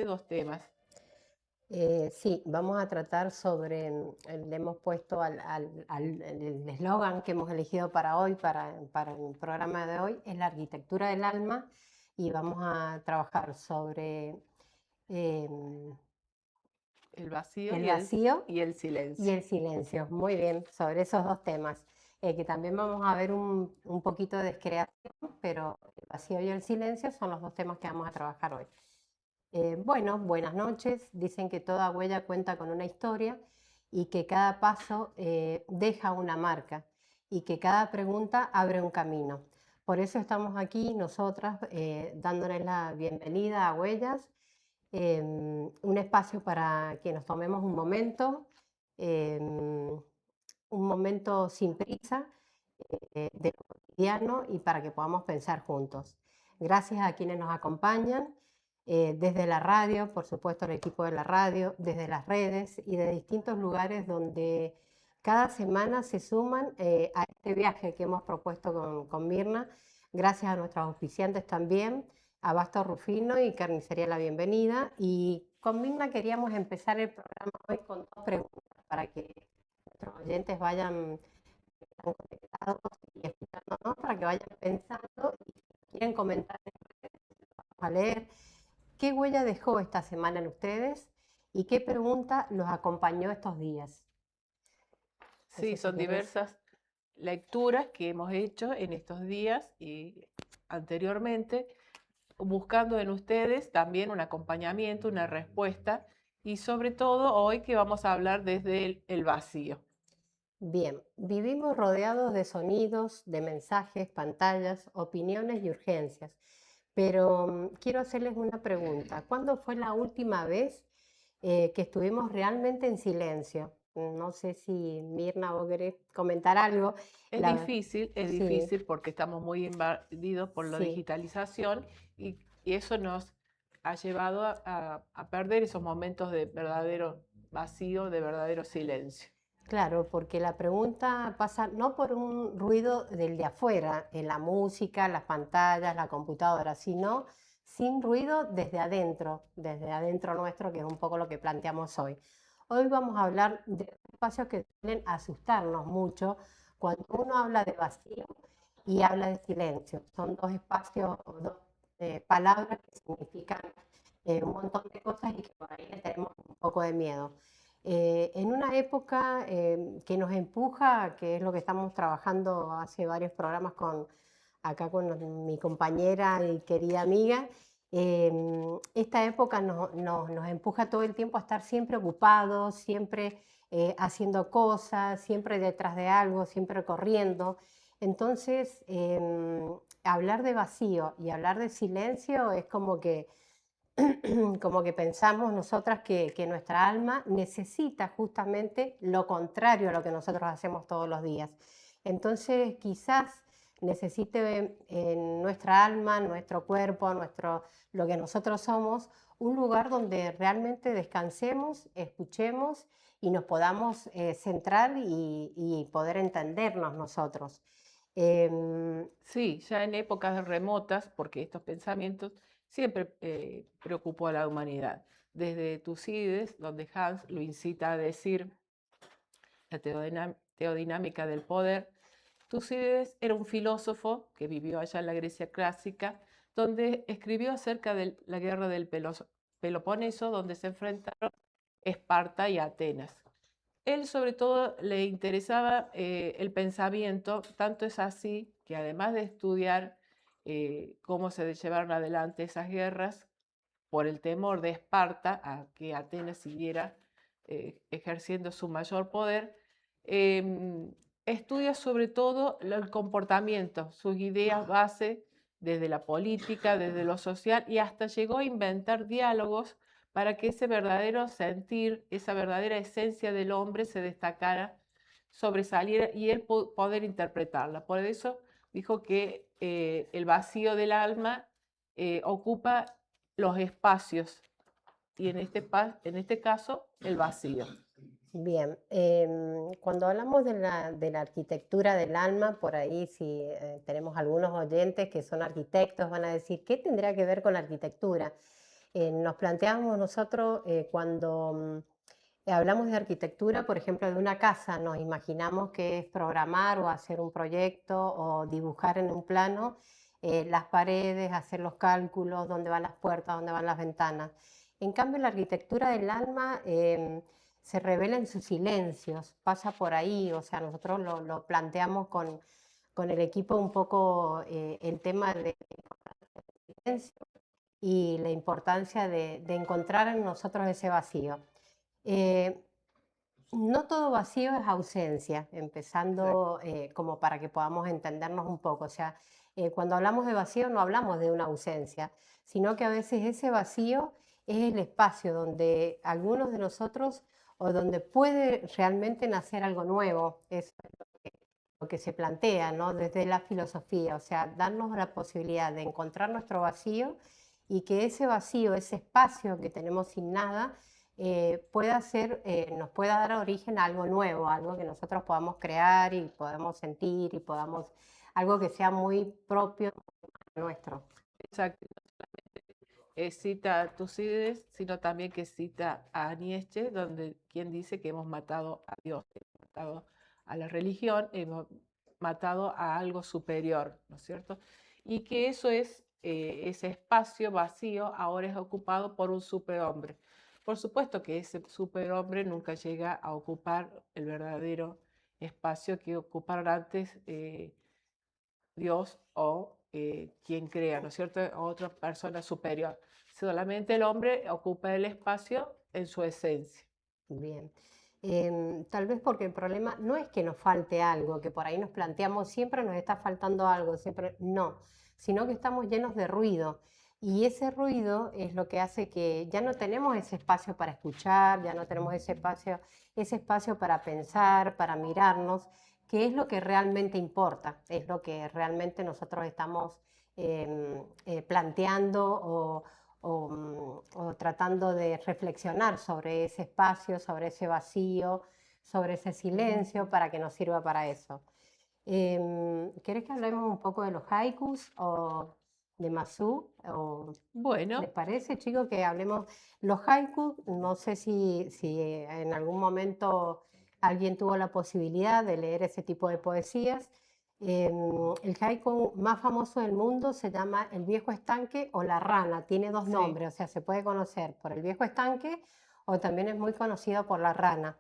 dos temas. Sí, vamos a tratar sobre, le hemos puesto el eslogan que hemos elegido para hoy, para el programa de hoy, es la arquitectura del alma, y vamos a trabajar sobre em, El vacío el y el, vacío y el y silencio. el silencio. Muy bien, sobre esos dos temas, que también vamos a ver un poquito de creación, pero el vacío y el silencio son los dos temas que vamos a trabajar hoy. Bueno, buenas noches. Dicen que toda huella cuenta con una historia y que cada paso deja una marca y que cada pregunta abre un camino. Por eso estamos aquí nosotras dándoles la bienvenida a Huellas, un espacio para que nos tomemos un momento sin prisa de lo cotidiano y para que podamos pensar juntos. Gracias a quienes nos acompañan desde la radio, por supuesto el equipo de la radio, desde las redes y de distintos lugares donde cada semana se suman a este viaje que hemos propuesto con Mirna. Gracias a nuestros auspiciantes también, Abasto Rufino y Carnicería La Bienvenida. Y con Mirna queríamos empezar el programa hoy con dos preguntas para que nuestros oyentes vayan conectados y escuchándonos, para que vayan pensando y si quieren comentar, vamos a leer. ¿Qué huella dejó esta semana en ustedes y qué pregunta los acompañó estos días? No Sí, sé si son querés. diversas lecturas que hemos hecho en estos días y anteriormente, buscando en ustedes también un acompañamiento, una respuesta, y sobre todo hoy que vamos a hablar desde el vacío. Bien, vivimos rodeados de sonidos, de mensajes, pantallas, opiniones y urgencias. Pero quiero hacerles una pregunta. ¿Cuándo fue la última vez que estuvimos realmente en silencio? No sé si Mirna vos querés comentar algo. La- Es Sí, difícil porque estamos muy invadidos por la sí. digitalización y eso nos ha llevado a perder esos momentos de verdadero vacío, de verdadero silencio. Claro, porque la pregunta pasa no por un ruido del de afuera, en la música, las pantallas, la computadora, sino sin ruido desde adentro nuestro, que es un poco lo que planteamos hoy. Hoy vamos a hablar de espacios que suelen asustarnos mucho cuando uno habla de vacío y habla de silencio. Son dos espacios, o dos palabras que significan un montón de cosas y que por ahí le tenemos un poco de miedo. En una época que nos empuja, que es lo que estamos trabajando hace varios programas acá con mi compañera y querida amiga, esta época nos empuja todo el tiempo a estar siempre ocupados, siempre haciendo cosas, siempre detrás de algo, siempre corriendo. Entonces, hablar de vacío y hablar de silencio es como que pensamos nosotras que nuestra alma necesita justamente lo contrario a lo que nosotros hacemos todos los días. Entonces, quizás necesite en nuestra alma, nuestro cuerpo, lo que nosotros somos, un lugar donde realmente descansemos, escuchemos y nos podamos centrar y poder entendernos nosotros. Em, Sí, ya en épocas remotas, porque estos pensamientos siempre preocupó a la humanidad. Desde Tucídides, donde Hans lo incita a decir la teodinámica del poder, Tucídides era un filósofo que vivió allá en la Grecia clásica, donde escribió acerca de la guerra del Peloponeso, donde se enfrentaron Esparta y Atenas. Él sobre todo le interesaba el pensamiento, tanto es así que además de estudiar cómo se llevaron adelante esas guerras, por el temor de Esparta a que Atenas siguiera ejerciendo su mayor poder, eh, estudia sobre todo el comportamiento, sus ideas base desde la política, desde lo social y hasta llegó a inventar diálogos para que ese verdadero sentir, esa verdadera esencia del hombre se destacara, sobresaliera y él poder interpretarla. Por eso dijo que el vacío del alma ocupa los espacios y en este caso el vacío. Bien, cuando hablamos de la arquitectura del alma, por ahí si tenemos algunos oyentes que son arquitectos, van a decir, ¿qué tendrá que ver con la arquitectura? nos planteamos nosotros cuando hablamos de arquitectura, por ejemplo, de una casa, nos imaginamos que es programar o hacer un proyecto o dibujar en un plano las paredes, hacer los cálculos, dónde van las puertas, dónde van las ventanas. En cambio, la arquitectura del alma se revela en sus silencios, pasa por ahí, o sea, nosotros lo planteamos con el equipo un poco el tema de silencio y la importancia de encontrar en nosotros ese vacío. Eh, no todo vacío es ausencia, Exacto. empezando como para que podamos entendernos un poco. O sea, cuando hablamos de vacío no hablamos de una ausencia, sino que a veces ese vacío es el espacio donde algunos de nosotros o donde puede realmente nacer algo nuevo. Eso es lo que se plantea, ¿no? Desde la filosofía, o sea, darnos la posibilidad de encontrar nuestro vacío y que ese vacío, ese espacio que tenemos sin nada, pueda ser, nos pueda dar origen a algo nuevo, algo que nosotros podamos crear y podamos sentir y podamos, algo que sea muy propio nuestro. Exacto. Cita a Tucídides, sino también que cita a Nietzsche, donde quien dice que hemos matado a Dios, hemos matado a la religión, hemos matado a algo superior, ¿no es cierto? Y que eso es, ese espacio vacío ahora es ocupado por un superhombre. Por supuesto que ese superhombre nunca llega a ocupar el verdadero espacio que ocuparon antes Dios o quien crea, ¿no es cierto? Otra persona superior. Solamente el hombre ocupa el espacio en su esencia. Bien. Tal vez porque el problema no es que nos falte algo, que por ahí nos planteamos siempre nos está faltando algo, siempre no, sino que estamos llenos de ruido. Y ese ruido es lo que hace que ya no tenemos ese espacio para escuchar, ya no tenemos ese espacio para pensar, para mirarnos, que es lo que realmente importa, es lo que realmente nosotros estamos planteando o tratando de reflexionar sobre ese espacio, sobre ese vacío, sobre ese silencio, para que nos sirva para eso. ¿Querés que hablemos un poco de los haikus o de Masu? ¿Les Bueno, parece, chicos, que hablemos? Los haikus, no sé si en algún momento alguien tuvo la posibilidad de leer ese tipo de poesías. El haiku más famoso del mundo se llama El viejo estanque o La rana, tiene dos sí, nombres, o sea, se puede conocer por el viejo estanque o también es muy conocido por La rana.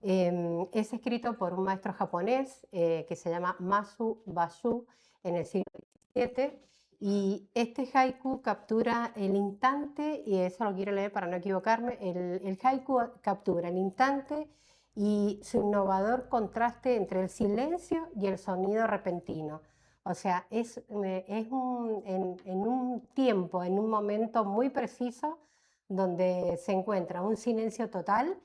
Es escrito por un maestro japonés que se llama Masu Bashu en el siglo XVII y este haiku captura el instante, y eso lo quiero leer para no equivocarme, el haiku captura el instante y su innovador contraste entre el silencio y el sonido repentino. O sea, en un tiempo, en un momento muy preciso, donde se encuentra un silencio total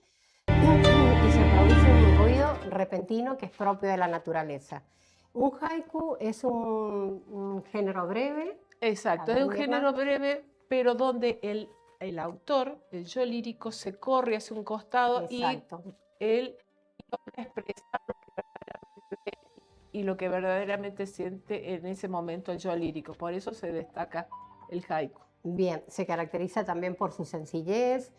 y se produce un ruido repentino que es propio de la naturaleza. Un haiku es un género breve. A exacto. Es ver, un Mirna. género breve, pero donde el autor, el yo lírico, se corre hacia un costado y Exacto. él logra expresar y lo que verdaderamente siente en ese momento el yo lírico. Por eso se destaca el haiku. Bien, se caracteriza también por su sencillez,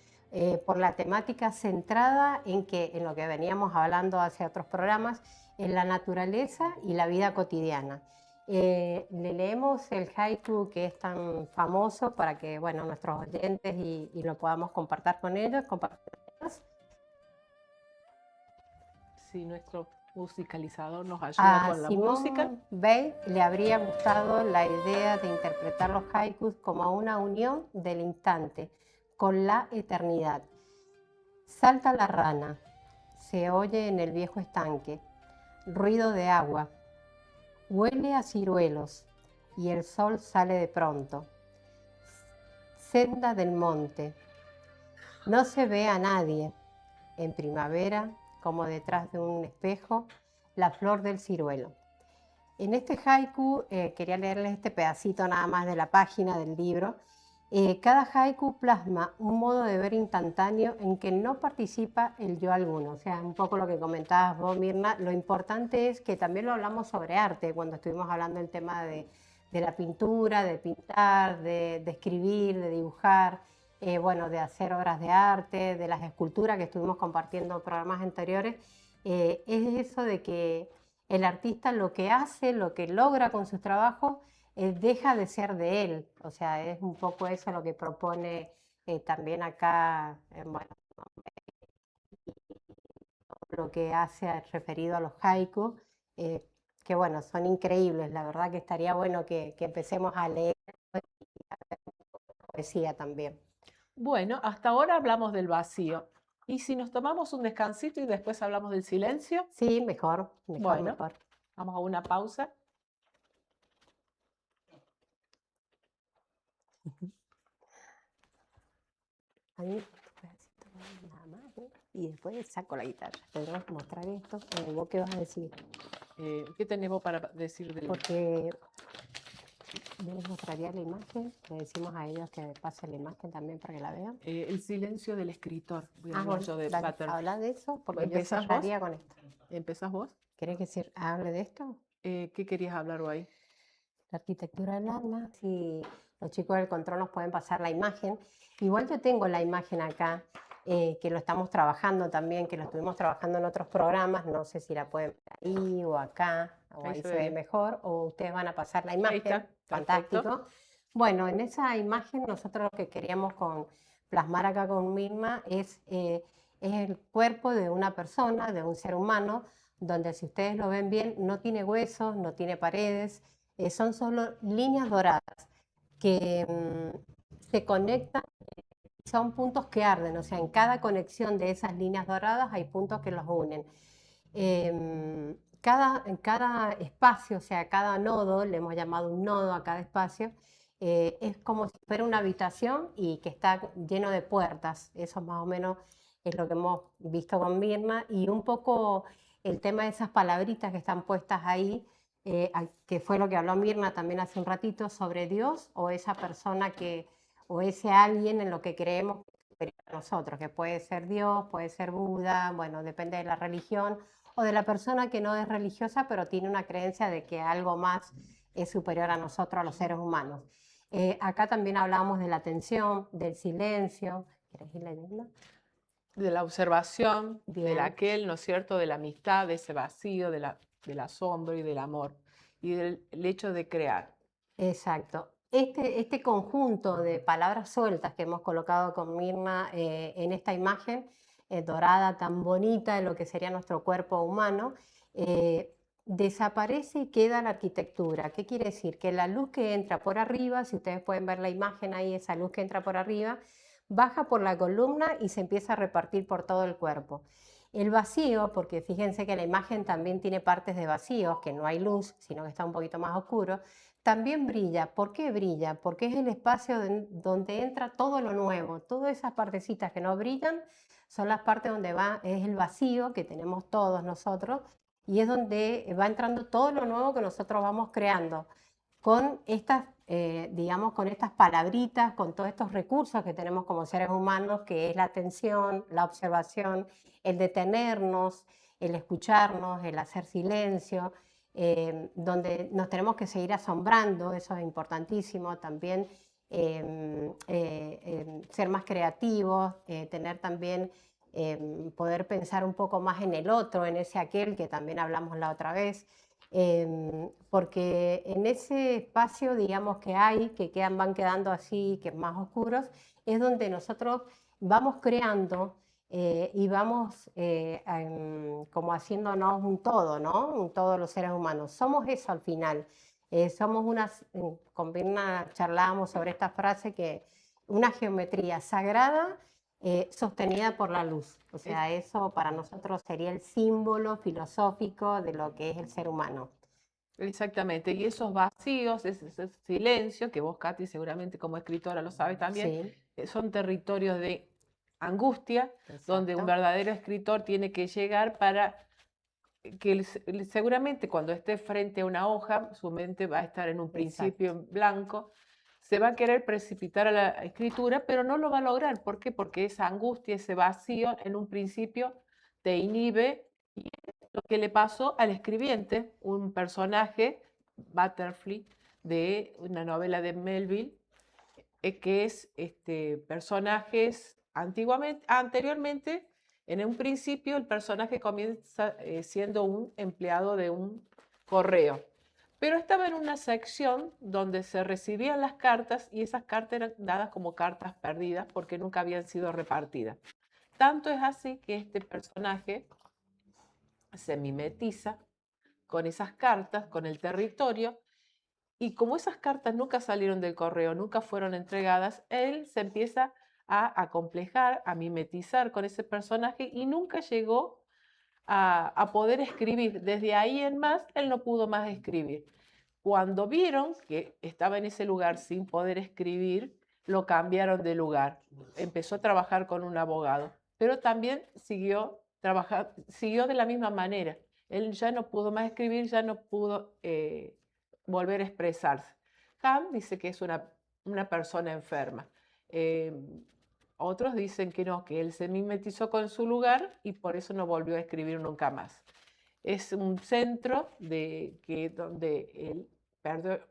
por la temática centrada en lo que veníamos hablando hace otros programas, en la naturaleza y la vida cotidiana. Le leemos el haiku que es tan famoso para que, bueno, nuestros oyentes y lo podamos compartir con ellos. Si nuestro musicalizador nos ayuda A con la música. Simone Weil le habría gustado la idea de interpretar los haikus como una unión del instante con la eternidad. Salta la rana, se oye en el viejo estanque, ruido de agua, huele a ciruelos y el sol sale de pronto. Senda del monte, no se ve a nadie. En primavera, como detrás de un espejo, la flor del ciruelo. En este haiku, quería leerles este pedacito nada más de la página del libro. Cada haiku plasma un modo de ver instantáneo en que no participa el yo alguno. O sea, un poco lo que comentabas vos, Mirna. Lo importante es que también lo hablamos sobre arte, cuando estuvimos hablando del tema de la pintura, de pintar, de escribir, de dibujar. bueno, de hacer obras de arte, de las esculturas que estuvimos compartiendo en programas anteriores, es eso de que el artista lo que hace, lo que logra con sus trabajos, deja de ser de él. O sea, es un poco eso lo que propone también acá, bueno, lo que hace referido a los haikus, eh, que bueno, son increíbles. La verdad que estaría bueno que empecemos a leer poesía también. Bueno, hasta ahora hablamos del vacío. ¿Y si nos tomamos un descansito y después hablamos del silencio? Sí, mejor, mejor, Bueno, mejor. vamos a una pausa. A mí este pedacito nada más, ¿no? Y después saco la guitarra. Tendremos que mostrar esto. ¿Vos qué vas a decir? ¿Qué tenés vos para decir del... Porque yo les mostraría la imagen. Le decimos a ellos que pasen la imagen también para que la vean. el silencio del escritor? Voy a hablar Bueno, yo de dale, Butterfield. habla de eso porque yo ¿Empezás vos? cerraría con esto. ¿Empezás vos? ¿Querés que hable de esto? ¿Qué querías hablar hoy? La arquitectura del alma, si los chicos del control nos pueden pasar la imagen. Igual yo tengo la imagen acá, que lo estamos trabajando también, que lo estuvimos trabajando en otros programas, no sé si la pueden ver ahí o acá, o ahí se ve mejor, o ustedes van a pasar la imagen. Ahí está, fantástico. perfecto. Bueno, en esa imagen nosotros lo que queríamos plasmar acá con Mirna es el cuerpo de una persona, de un ser humano, donde si ustedes lo ven bien, no tiene huesos, no tiene paredes, son solo líneas doradas que se conectan, son puntos que arden, o sea, en cada conexión de esas líneas doradas hay puntos que los unen. En cada espacio, o sea, cada nodo, le hemos llamado un nodo a cada espacio, es como si fuera una habitación y que está lleno de puertas. Eso más o menos es lo que hemos visto con Mirna, y un poco el tema de esas palabritas que están puestas ahí, que fue lo que habló Mirna también hace un ratito, sobre Dios o esa persona o ese alguien en lo que creemos nosotros, que puede ser Dios, puede ser Buda, bueno, depende de la religión, o de la persona que no es religiosa, pero tiene una creencia de que algo más es superior a nosotros, a los seres humanos. Acá también hablábamos de la atención, del silencio. ¿Quieres ir leyendo? De la observación, Bien. del aquel, ¿no es cierto?, de la amistad, de ese vacío, del asombro y del amor, y del hecho de crear. Exacto. Este conjunto de palabras sueltas que hemos colocado con Mirna en esta imagen dorada tan bonita de lo que sería nuestro cuerpo humano, desaparece y queda la arquitectura. ¿Qué quiere decir? Que la luz que entra por arriba, si ustedes pueden ver la imagen ahí, esa luz que entra por arriba, baja por la columna y se empieza a repartir por todo el cuerpo. El vacío, porque fíjense que la imagen también tiene partes de vacíos, que no hay luz, sino que está un poquito más oscuro, también brilla. ¿Por qué brilla? Porque es el espacio donde entra todo lo nuevo. Todas esas partecitas que no brillan son las partes donde es el vacío que tenemos todos nosotros, y es donde va entrando todo lo nuevo que nosotros vamos creando con estas, digamos, con estas palabritas, con todos estos recursos que tenemos como seres humanos, que es la atención, la observación, el detenernos, el escucharnos, el hacer silencio, donde nos tenemos que seguir asombrando. Eso es importantísimo también. Ser más creativos, tener también, poder pensar un poco más en el otro, en ese aquel que también hablamos la otra vez, porque en ese espacio, digamos, que hay, que van quedando así, que más oscuros, es donde nosotros vamos creando y vamos como haciéndonos un todo, ¿no? Un todo los seres humanos. Somos eso al final. Somos con Virna charlábamos sobre esta frase, que una geometría sagrada sostenida por la luz. O sea, eso para nosotros sería el símbolo filosófico de lo que es el ser humano. Exactamente, y esos vacíos, ese silencio, que vos, Katy, seguramente como escritora lo sabes también, sí, son territorios de angustia. Exacto. Donde un verdadero escritor tiene que llegar para que seguramente cuando esté frente a una hoja, su mente va a estar en un principio en blanco, se va a querer precipitar a la escritura, pero no lo va a lograr. ¿Por qué? Porque esa angustia, ese vacío, en un principio te inhibe. Y lo que le pasó al escribiente, un personaje, Butterfield, de una novela de Melville, que es personajes anteriormente, en un principio el personaje comienza siendo un empleado de un correo, pero estaba en una sección donde se recibían las cartas y esas cartas eran dadas como cartas perdidas porque nunca habían sido repartidas. Tanto es así que este personaje se mimetiza con esas cartas, con el territorio, y como esas cartas nunca salieron del correo, nunca fueron entregadas, él se empieza a acomplejar, a mimetizar con ese personaje y nunca llegó a poder escribir. Desde ahí en más, él no pudo más escribir. Cuando vieron que estaba en ese lugar sin poder escribir, lo cambiaron de lugar. Empezó a trabajar con un abogado, pero también siguió de la misma manera. Él ya no pudo más escribir, ya no pudo volver a expresarse. Ham dice que es una persona enferma. Otros dicen que no, que él se mimetizó con su lugar y por eso no volvió a escribir nunca más. Es un centro donde él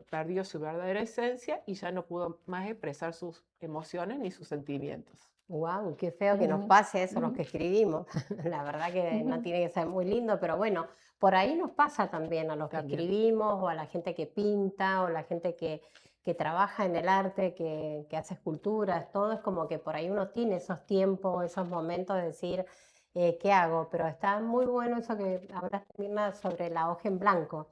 perdió su verdadera esencia y ya no pudo más expresar sus emociones ni sus sentimientos. ¡Wow! Qué feo que nos pase eso, los que escribimos. La verdad que no tiene que ser muy lindo, pero bueno, por ahí nos pasa también a los que escribimos o a la gente que pinta o la gente que trabaja en el arte, que hace esculturas, todo es como que por ahí uno tiene esos tiempos, esos momentos de decir, ¿qué hago? Pero está muy bueno eso que hablas, Mirna, sobre la hoja en blanco,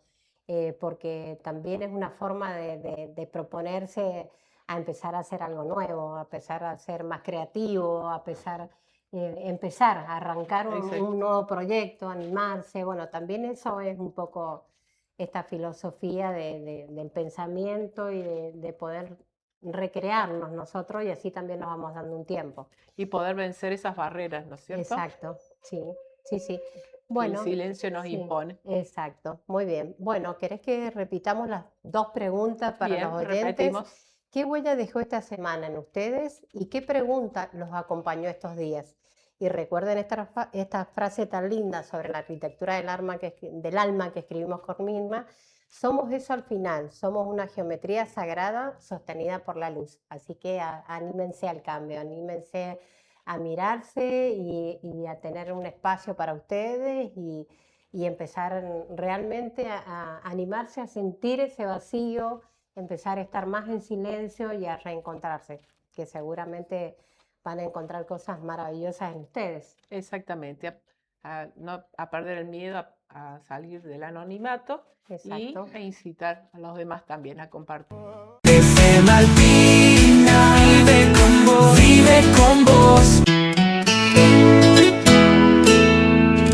porque también es una forma de proponerse a empezar a hacer algo nuevo, a empezar a ser más creativo, empezar a arrancar un nuevo proyecto, animarse. Bueno, también eso es un poco esta filosofía del pensamiento y de poder recrearnos nosotros y así también nos vamos dando un tiempo. Y poder vencer esas barreras, ¿no es cierto? Exacto, sí, sí, sí. Bueno, el silencio nos impone. Exacto, muy bien. Bueno, ¿querés que repitamos las dos preguntas para los oyentes? Repetimos. ¿Qué huella dejó esta semana en ustedes y qué pregunta los acompañó estos días? Y recuerden esta frase tan linda sobre la arquitectura del alma que escribimos con Mirna: somos eso al final, somos una geometría sagrada sostenida por la luz. Así que anímense al cambio, anímense a mirarse y a tener un espacio para ustedes y empezar realmente a animarse a sentir ese vacío, empezar a estar más en silencio y a reencontrarse, que seguramente van a encontrar cosas maravillosas en ustedes. Exactamente, a perder el miedo a salir del anonimato. Exacto. Y a incitar a los demás también a compartir. FM Alpina, vive con vos.